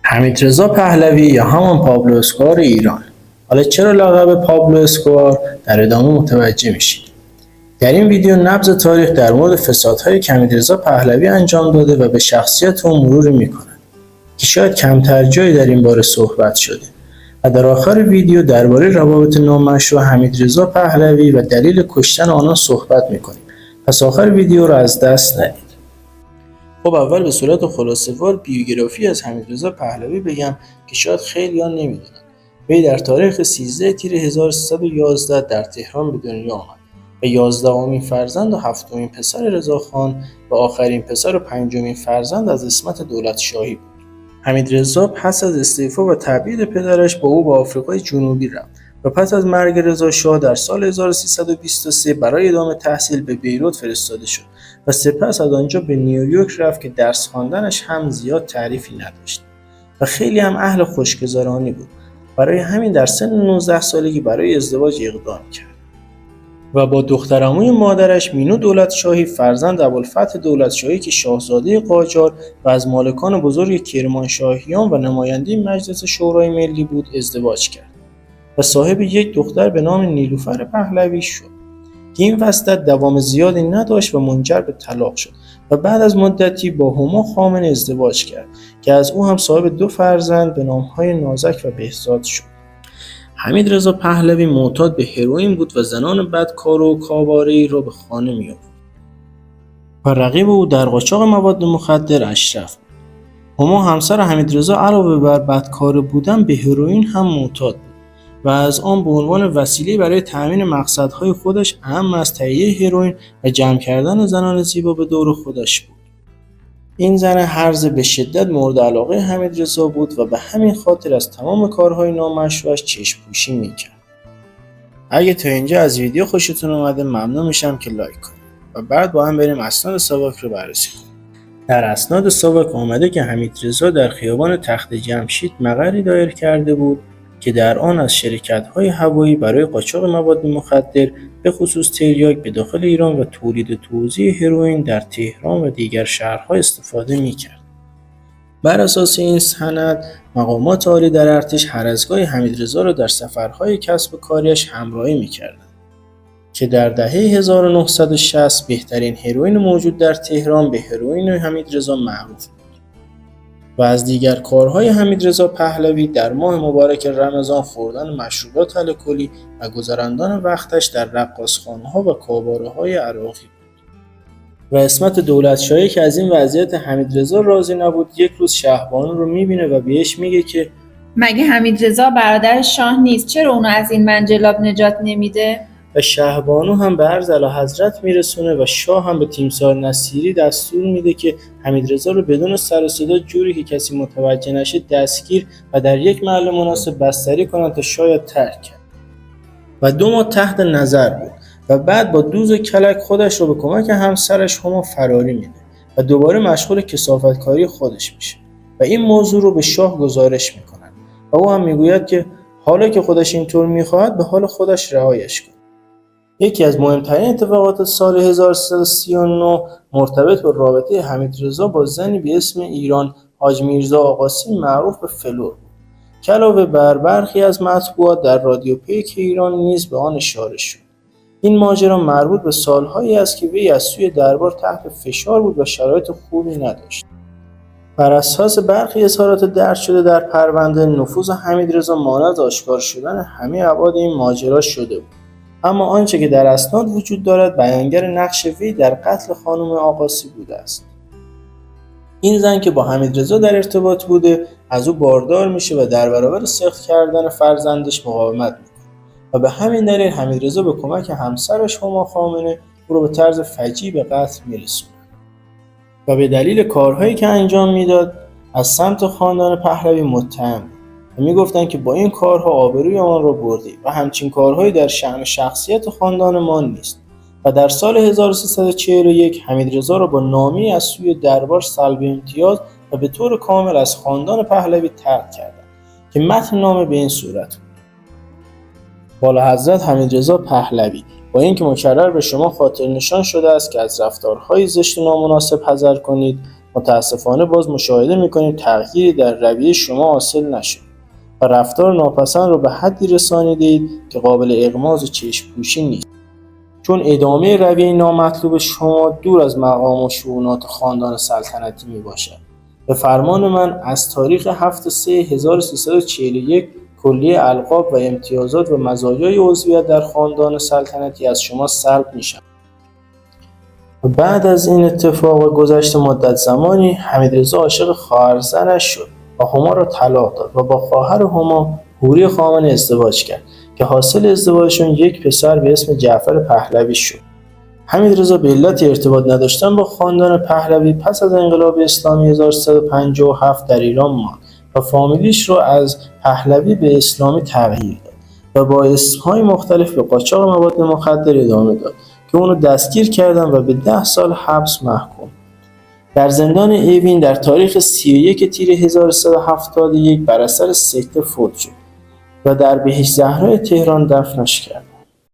حمیدرضا پهلوی یا همان پابلو اسکوبار ایران. حالا چرا لقب پابلو اسکوبار؟ در ادامه متوجه میشید. در این ویدیو نبض تاریخ در مورد فسادهای که حمیدرضا پهلوی انجام داده و به شخصیت او مرور می‌کند که شاید کمتر جایی در این باره صحبت شده و در آخر ویدیو درباره روابط نامشروع حمیدرضا پهلوی و دلیل کشتن آنان صحبت می‌کنیم. پس آخر ویدیو را از دست ندید. خب اول به صورت خلاصه‌وار بیوگرافی از حمیدرضا پهلوی بگم که شاید خیلی‌ها نمی‌دونن. وی در تاریخ 13 تیر 1311 در تهران به دنیا آمد و 11مین فرزند و 7مین پسر رضاخان و آخرین پسر و 5مین فرزند از عصمت دولت‌شاهی بود. حمیدرضا پس از استعفا و تبعید پدرش با او به آفریقای جنوبی رفت و پس از مرگ رضاشاه در سال 1323 برای ادامه تحصیل به بیروت فرستاده شد و سپس از آنجا به نیویورک رفت که درس خواندنش هم زیاد تعریفی نداشت و خیلی هم اهل خوشگذرانی بود. برای همین در سن 19 سالگی برای ازدواج اقدام کرد و با دخترعموی مادرش مینو دولت‌شاهی فرزند ابوالفتح دولت‌شاهی که شاهزاده قاجار و از مالکان بزرگ کرمانشاهیان و نماینده مجلس شورای ملی بود ازدواج کرد و صاحب یک دختر به نام نیلوفر پهلوی شد که این وصلت دوام زیادی نداشت و منجر به طلاق شد و بعد از مدتی با هما خامنه ازدواج کرد که از او هم صاحب 2 فرزند به نام‌های نازک و بهزاد شد. حمیدرضا پهلوی معتاد به هروئین بود و زنان بدکار و کاباره‌ای را به خانه می‌آورد و رقیب او در قاچاق مواد مخدر اشرف بود. هما همسر حمیدرضا علاوه بر بدکار بودن به هروئین هم معتاد بود و از آن به عنوان وسیله برای تأمین مقصدهای خودش اهم از تهیه هروئین و جمع کردن زنان زیبا به دور خودش بود. این زن هرزه به شدت مورد علاقه حمیدرضا بود و به همین خاطر از تمام کارهای نامشروعش چشم‌پوشی می‌کرد. اگه تا اینجا از ویدیو خوشتون اومده ممنون میشم که لایک کنید و بعد با هم بریم اسناد ساواک رو بررسی کنیم. در اسناد ساواک آمده که حمیدرضا در خیابان تخت جمشید مقری دایر کرده بود که در آن از شرکت‌های هوایی برای قاچاق مواد مخدر به خصوص تریاک به داخل ایران و تولید و توزیع هروئین در تهران و دیگر شهرها استفاده می‌کرد. بر اساس این سند مقامات عالی در ارتش هر از گاهی حمیدرضا را در سفرهای کسب کاریش همراهی می‌کردند که در دهه 1960 بهترین هروئین موجود در تهران به هروئین حمیدرضا معروف بود. و از دیگر کارهای حمیدرضا پهلوی در ماه مبارک رمضان خوردن مشروبات الکلی و گذراندن وقتش در رقاصخانه‌ها و کاباره‌های عراقی بود. و عصمت دولت‌شاهی که از این وضعیت حمیدرضا راضی نبود یک روز شهبانو رو می‌بینه و بهش میگه که مگه حمیدرضا برادر شاه نیست؟ چرا اونو از این منجلاب نجات نمیده؟ و شهبانو هم به عرض اعلیحضرت میرسونه و شاه هم به تیمسار نصیری دستور میده که حمیدرضا رو بدون سر و صدا جوری که کسی متوجه نشه دستگیر و در یک محل مناسب بستری کنن تا شاید ترک کرد. و 2 ماه تحت نظر بود و بعد با دوز و کلک خودش رو به کمک همسرش هما فراری میده و دوباره مشغول کثافتکاری خودش میشه و این موضوع رو به شاه گزارش میکنن و او هم میگوید که حالا که خودش اینطور میخواهد به حال خودش رهایش کن. یکی از مهمترین اتفاقات سال 1339 مرتبط به رابطه حمیدرضا با زنی به اسم ایران حاج میرزا آقاسی معروف به فلور بود که علاوه بر برخی از مطبوعات در رادیو پیک ایران نیز به آن اشاره شد. این ماجرا مربوط به سالهایی است که وی از سوی دربار تحت فشار بود و شرایط خوبی نداشت. بر اساس برخی اظهارات درج شده در پرونده نفوذ حمیدرضا مانع از آشکار شدن همه ابعاد این ماجرا شده بود. اما آنچه که در اسناد وجود دارد بیانگر نقش وی در قتل خانم آقاسی بوده است. این زن که با حمیدرضا در ارتباط بوده از او باردار میشه و در برابر سخت کردن فرزندش مقاومت میکنه و به همین دلیل حمیدرضا به کمک همسرش هما خامنه او را به طرز فجیع به قتل میرسونه و به دلیل کارهایی که انجام میداد از سمت خاندان پهلوی متهم بود و میگفتند که با این کارها آبروی آن را بردی و همچین کارهایی در شأن شخصیت خاندان ما نیست. و در سال 1341 حمیدرضا را با نامه‌ای از سوی دربار سلب امتیاز و به طور کامل از خاندان پهلوی طرد کردند که متن نامه به این صورت بود: والاحضرت حمیدرضا پهلوی، با اینکه مکرر به شما خاطر نشان شده است که از رفتارهای زشت و نامناسب حذر کنید متاسفانه باز مشاهده می‌کنیم تغییری در رویه شما حاصل نشد و رفتار ناپسند را به حدی رسانیدید که قابل اغماض و چشم‌پوشی نیست. چون ادامه رویه نامطلوب شما دور از مقام و شؤونات خاندان سلطنتی میباشد. به فرمان من از تاریخ 7/3/1341 کلیه القاب و امتیازات و مزایای عضویت در خاندان سلطنتی از شما سلب میشود. بعد از این اتفاق و گذشت مدت زمانی حمیدرضا عاشق خواهر زنش شد و هما را طلاق داد و با خواهر هما حوری خامنه ازدواج کرد که حاصل ازدواجشون یک پسر به اسم جعفر پهلوی شد. حمیدرضا به علت ارتباط نداشتن با خاندان پهلوی پس از انقلاب اسلامی 1357 در ایران ماند و فامیلیش را از پهلوی به اسلامی تغییر داد و با اسمهای مختلف به قاچاق مواد مخدر ادامه داد که اونو دستگیر کردن و به 10 سال حبس محکوم. در زندان اوین در تاریخ 31 تیر 1371 بر اثر سکته فوت شد و در بهشت زهرا تهران دفنش کرد.